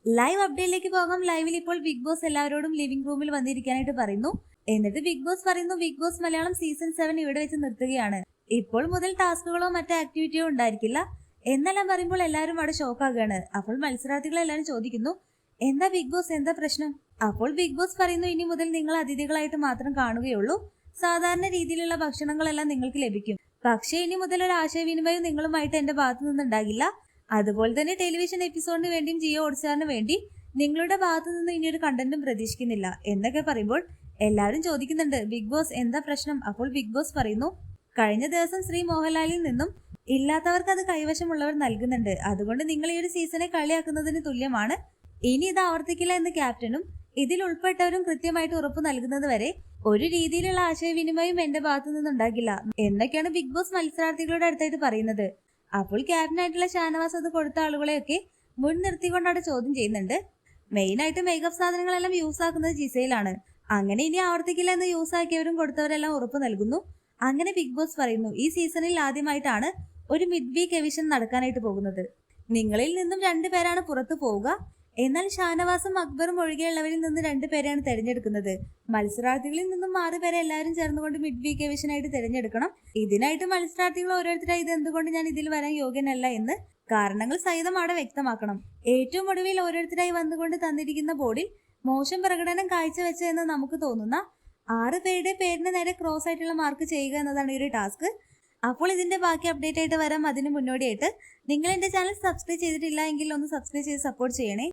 Live അപ്ഡേറ്റിലേക്ക് പോകാം. ലൈവിൽ ഇപ്പോൾ ബിഗ് ബോസ് എല്ലാവരോടും ലിവിംഗ് റൂമിൽ വന്നിരിക്കാനായിട്ട് പറയുന്നു. എന്നിട്ട് ബിഗ് ബോസ് പറയുന്നു, ബിഗ് ബോസ് മലയാളം സീസൺ 7 ഇവിടെ വെച്ച് നിർത്തുകയാണ്. ഇപ്പോൾ മുതൽ ടാസ്കുകളോ മറ്റോ ആക്ടിവിറ്റിയോ ഉണ്ടായിരിക്കില്ല എന്നെല്ലാം പറയുമ്പോൾ എല്ലാവരും അവിടെ ഷോക്കാകുകയാണ്. അപ്പോൾ മത്സരാർത്ഥികളെല്ലാവരും ചോദിക്കുന്നു, എന്താ ബിഗ് ബോസ്, എന്താ പ്രശ്നം? അപ്പോൾ ബിഗ് ബോസ് പറയുന്നു, ഇനി മുതൽ നിങ്ങൾ അതിഥികളായിട്ട് മാത്രം കാണുകയുള്ളൂ. സാധാരണ രീതിയിലുള്ള ഭക്ഷണങ്ങളെല്ലാം നിങ്ങൾക്ക് ലഭിക്കും. പക്ഷേ ഇനി മുതൽ ഒരു ആശയവിനിമയം നിങ്ങളുമായിട്ട് എന്റെ ഭാഗത്തു നിന്നുണ്ടാകില്ല. അതുപോലെ തന്നെ ടെലിവിഷൻ എപ്പിസോഡിന് വേണ്ടിയും ജിയോ ഹോട്ട്സ്റ്റാറിന് വേണ്ടി നിങ്ങളുടെ ഭാഗത്തു നിന്ന് ഇനി ഒരു കണ്ടന്റും പ്രതീക്ഷിക്കുന്നില്ല എന്നൊക്കെ പറയുമ്പോൾ എല്ലാവരും ചോദിക്കുന്നുണ്ട്, ബിഗ് ബോസ് എന്താ പ്രശ്നം? അപ്പോൾ ബിഗ് ബോസ് പറയുന്നു, കഴിഞ്ഞ ദിവസം ശ്രീ മോഹൻലാലിൽ നിന്നും ഇല്ലാത്തവർക്ക് അത് കൈവശമുള്ളവർ നൽകുന്നുണ്ട്. അതുകൊണ്ട് നിങ്ങൾ ഈ ഒരു സീസണെ കളിയാക്കുന്നതിന് തുല്യമാണ്. ഇനി ഇത് ആവർത്തിക്കില്ല എന്ന് ക്യാപ്റ്റനും ഇതിൽ ഉൾപ്പെട്ടവരും കൃത്യമായിട്ട് ഉറപ്പ് നൽകുന്നത് വരെ ഒരു രീതിയിലുള്ള ആശയവിനിമയം എന്റെ ഭാഗത്തു നിന്നുണ്ടാകില്ല എന്നൊക്കെയാണ് ബിഗ് ബോസ് മത്സരാർത്ഥികളുടെ അടുത്തായിട്ട് പറയുന്നത്. അപ്പോൾ ക്യാപ്റ്റനായിട്ടുള്ള ഷാനവാസ് അത് കൊടുത്ത ആളുകളെയൊക്കെ മുൻനിർത്തിക്കൊണ്ടവിടെ ചോദ്യം ചെയ്യുന്നുണ്ട്. മെയിനായിട്ട് മേക്കപ്പ് സാധനങ്ങളെല്ലാം യൂസ് ആക്കുന്നത് ജിസയിലാണ്. അങ്ങനെ ഇനി ആവർത്തിക്കില്ല എന്ന് യൂസ് ആക്കിയവരും കൊടുത്തവരെല്ലാം ഉറപ്പ് നൽകുന്നു. അങ്ങനെ ബിഗ് ബോസ് പറയുന്നു, ഈ സീസണിൽ ആദ്യമായിട്ടാണ് ഒരു മിഡ് വീക്ക് എവിഷൻ നടക്കാനായിട്ട് പോകുന്നത്. നിങ്ങളിൽ നിന്നും 2 പേരാണ് പുറത്തു പോവുക. എന്നാൽ ഷാനവാസും അക്ബറും ഒഴികെയുള്ളവരിൽ നിന്ന് 2 പേരെയാണ് തെരഞ്ഞെടുക്കുന്നത്. മത്സരാർത്ഥികളിൽ നിന്നും 6 പേരെ എല്ലാവരും ചേർന്നുകൊണ്ട് മിഡ് വീക്ക് എവിഷനായിട്ട് തെരഞ്ഞെടുക്കണം. ഇതിനായിട്ട് മത്സരാർത്ഥികൾ ഓരോരുത്തരായി ഇത് എന്തുകൊണ്ട് ഞാൻ ഇതിൽ വരാൻ യോഗ്യനല്ല എന്ന് കാരണങ്ങൾ സഹിതം അവിടെ വ്യക്തമാക്കണം. ഏറ്റവും ഒടുവിൽ ഓരോരുത്തരായി വന്നുകൊണ്ട് തന്നിരിക്കുന്ന ബോർഡിൽ മോശം പ്രകടനം കാഴ്ചവെച്ച എന്ന് നമുക്ക് തോന്നുന്ന 6 പേരുടെ പേരിന് നേരെ ക്രോസ് ആയിട്ടുള്ള മാർക്ക് ചെയ്യുക എന്നതാണ് ഈ ഒരു ടാസ്ക്. അപ്പോൾ ഇതിന്റെ ബാക്കി അപ്ഡേറ്റ് ആയിട്ട് വരാം. അതിന് മുന്നോടിയായിട്ട് നിങ്ങൾ എന്റെ ചാനൽ സബ്സ്ക്രൈബ് ചെയ്തിട്ടില്ല എങ്കിൽ ഒന്ന് സബ്സ്ക്രൈബ് ചെയ്ത് സപ്പോർട്ട് ചെയ്യണേ.